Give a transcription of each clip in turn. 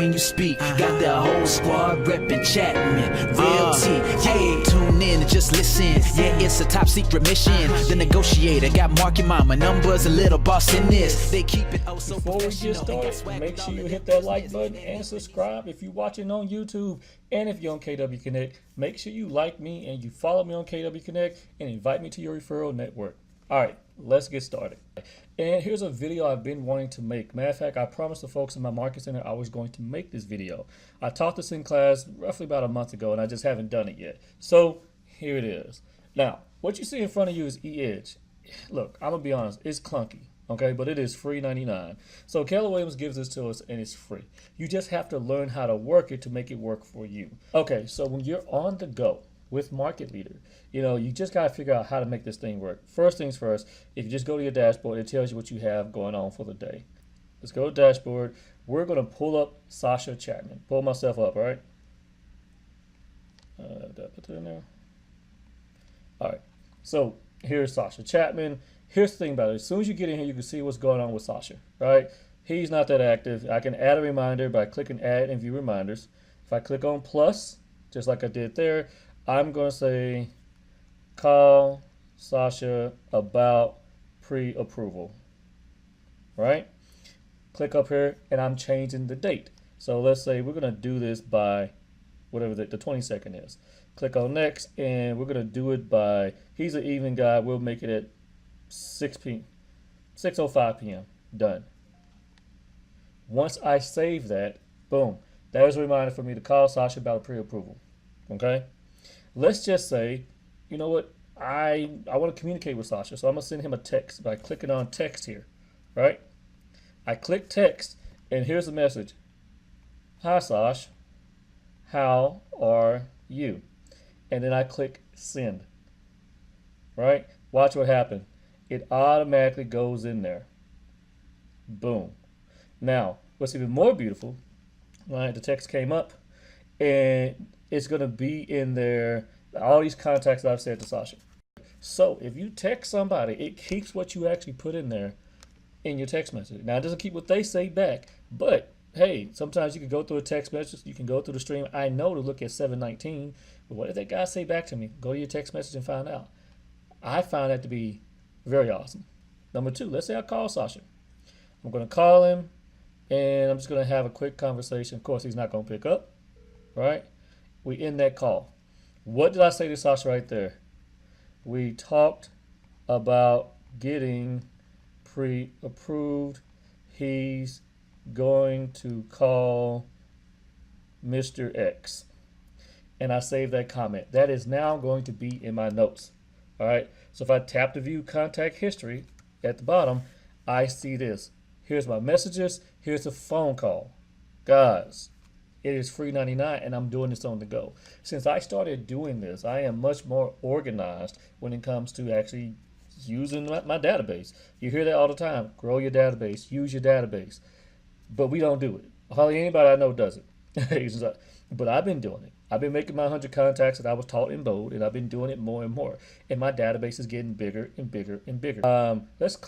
when you speak. Got the whole squad reppin' Chatman, Realty. Hey, tune in and just listen. Yeah, it's a top secret mission. The negotiator got Marky Mama numbers, a little boss in this. They keep it oh so Before we get professional. started, make sure you hit that like button and subscribe if you're watching on YouTube. And if you're on KW Connect, make sure you like me and you follow me on KW Connect and invite me to your referral network. All right, let's get started. And here's a video I've been wanting to make. Matter of fact, I promised the folks in my market center I was going to make this video. I taught this in class roughly about a month ago, and I just haven't done it yet. So here it is. Now, what you see in front of you is eEdge. Look, I'm gonna be honest, it's clunky, okay, but it is free 99. So Keller Williams gives this to us, and it's free. You just have to learn how to work it to make it work for you. Okay, so when you're on the go with Market Leader, you just got to figure out how to make this thing work. First things first, if you just go to your dashboard, it tells you what you have going on for the day. Let's go to dashboard. We're going to pull up Sascha.Chatman. Pull myself up, all right? Did I put that in there? All right. So here's Sascha.Chatman. Here's the thing about it. As soon as you get in here, you can see what's going on with Sascha, right? He's not that active. I can add a reminder by clicking add and view reminders. If I click on plus, just like I did there, I'm going to say call Sascha about pre-approval, right? Click up here and I'm changing the date. So let's say we're going to do this by whatever the 22nd is. Click on next and we're going to do it by, he's an evening guy, we'll make it at 6:05 p.m. Done. Once I save that, boom, there's a reminder for me to call Sascha about a pre-approval, okay? Let's just say, you know what, I want to communicate with Sascha, so I'm going to send him a text by clicking on text here, right? I click text, and here's the message. Hi, Sash. How are you? And then I click send, right? Watch what happens. It automatically goes in there. Boom. Now, what's even more beautiful, right, the text came up, and it's going to be in there, all these contacts that I've said to Sascha. So if you text somebody, it keeps what you actually put in there in your text message. Now, it doesn't keep what they say back, but hey, sometimes you can go through a text message, you can go through the stream. I know to look at 719, but what did that guy say back to me? Go to your text message and find out. I found that to be very awesome. Number two, let's say I call Sascha. I'm going to call him, and I'm just going to have a quick conversation. Of course, he's not going to pick up, right? We end that call. What did I say to Sascha right there? We talked about getting pre-approved. He's going to call Mr. X. And I saved that comment. That is now going to be in my notes. All right. So if I tap to view contact history at the bottom, I see this. Here's my messages. Here's a phone call. Guys, it is free 99 and I'm doing this on the go. Since I started doing this, I am much more organized when it comes to actually using my database. You hear that all the time. Grow your database. Use your database. But we don't do it. Hardly anybody I know does it. But I've been doing it. I've been making my 100 contacts that I was taught in Bold, and I've been doing it more and more. And my database is getting bigger and bigger and bigger. Let's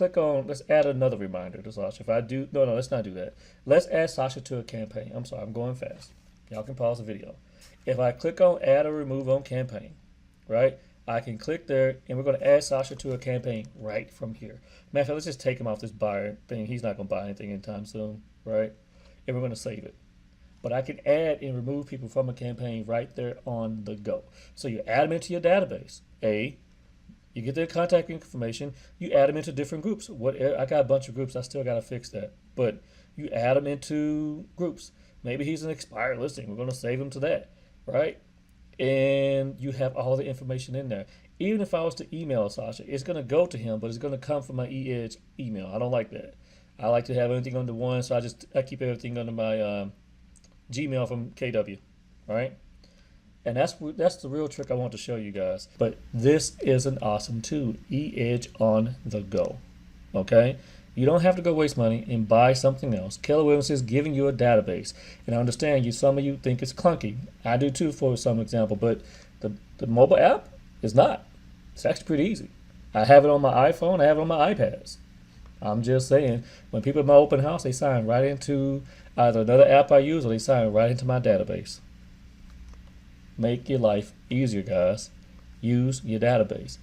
add another reminder to Sascha. If I do, no, let's not do that. Let's add Sascha to a campaign. I'm sorry, I'm going fast. Y'all can pause the video. If I click on add or remove on campaign, right, I can click there, and we're going to add Sascha to a campaign right from here. Matter of fact, let's just take him off this buyer thing. He's not going to buy anything anytime soon, right? And we're going to save it. But I can add and remove people from a campaign right there on the go. So you add them into your database. You get their contact information. You add them into different groups. I got a bunch of groups. I still got to fix that. But you add them into groups. Maybe he's an expired listing. We're going to save him to that, right? And you have all the information in there. Even if I was to email Sascha, it's going to go to him, but it's going to come from my eEdge email. I don't like that. I like to have everything under one, so I keep everything under my Gmail from KW, right? And that's the real trick I want to show you guys. But this is an awesome tool, eEdge on the go, okay? You don't have to go waste money and buy something else. Keller Williams is giving you a database. And I understand some of you think it's clunky. I do too for some example, but the mobile app is not. It's actually pretty easy. I have it on my iPhone. I have it on my iPads. I'm just saying, when people at my open house, they sign right into either another app I use or they sign right into my database. Make your life easier, guys. Use your database.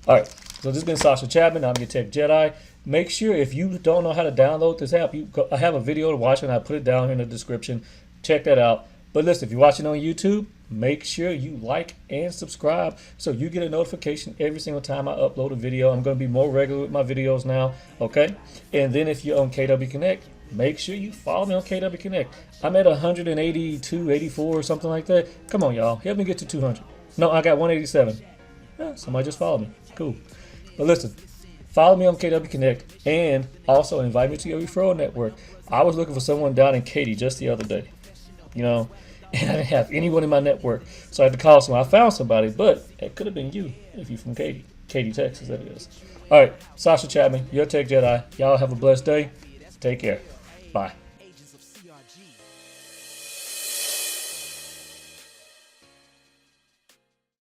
All right, so this has been Sascha.Chatman. I'm your Tech Jedi. Make sure if you don't know how to download this app, I have a video to watch and I put it down here in the description. Check that out. But listen, if you're watching on YouTube, make sure you like and subscribe so you get a notification every single time I upload a video. I'm going to be more regular with my videos now, okay? And then if you're on KW Connect, make sure you follow me on KW Connect. I'm at 182, 84 or something like that. Come on, y'all. Help me get to 200. No, I got 187. Yeah, somebody just followed me. Cool. But listen, follow me on KW Connect and also invite me to your referral network. I was looking for someone down in Katy just the other day, you know, and I didn't have anyone in my network. So I had to call someone. I found somebody, but it could have been you if you're from Katy, Texas, that is. All right, Sascha.Chatman, your Tech Jedi. Y'all have a blessed day. Take care. Bye.